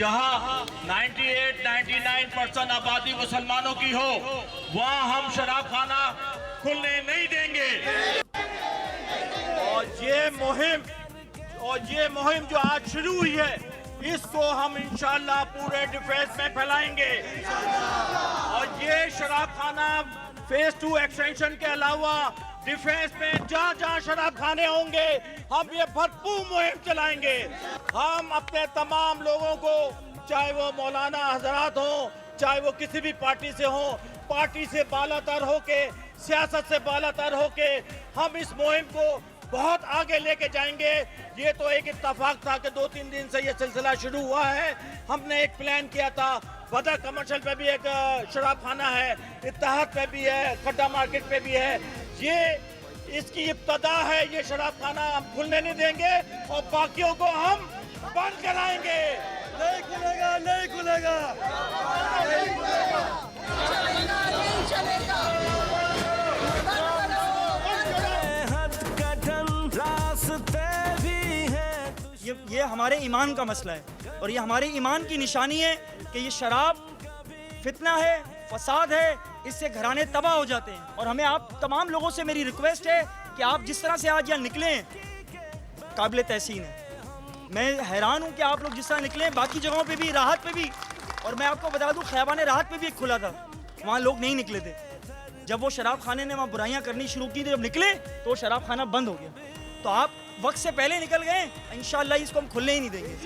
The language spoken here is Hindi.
जहां 98-99% आबादी मुसलमानों की हो, वहां हम शराब खाना खुलने नहीं देंगे। और ये मुहिम जो आज शुरू हुई है, इसको हम इंशाल्लाह पूरे डिफेंस में फैलाएंगे। और ये शराब खाना फेज 2 एक्सटेंशन के अलावा डिफेंस में जहाँ जहाँ शराब खाने होंगे, हम ये भरपूर मुहिम चलाएंगे। हम अपने तमाम लोगों को, चाहे वो मौलाना हजरात हों, चाहे वो किसी भी पार्टी से हों, पार्टी से बालातर होके, सियासत से बालातर होके, हम इस मुहिम को बहुत आगे लेके जाएंगे। ये तो एक इत्तेफाक था कि 2-3 दिन से ये सिलसिला शुरू हुआ है। हमने एक प्लान किया था, बदर कमर्शियल पे भी एक शराब खाना है, इत्तेहाद पे भी है, खड्डा मार्केट पे भी है। ये इसकी इब्तदा है, ये शराब खाना हम खुलने नहीं देंगे और बाकियों को हम बंद कराएंगे। नहीं खुलेगा, नहीं खुलेगा, नहीं खुलेगा। ये हमारे ईमान का मसला है और ये हमारे ईमान की निशानी है कि ये शराब फितना है, फसाद है, इससे घराने तबाह हो जाते हैं। और हमें आप तमाम लोगों से मेरी रिक्वेस्ट है कि आप जिस तरह से आज यहाँ निकले हैं, काबिल तहसीन है। मैं हैरान हूँ कि आप लोग जिस तरह निकले हैं, बाकी जगहों पे भी, राहत पे भी। और मैं आपको बता दूँ, खैबान राहत पे भी एक खुला था, वहाँ लोग नहीं निकले थे। जब वो शराब खाने ने वहाँ बुराइयाँ करनी शुरू की थी, जब निकले तो शराब खाना बंद हो गया। तो आप वक्त से पहले निकल गए, इंशाअल्लाह इसको हम खुलने ही नहीं देंगे।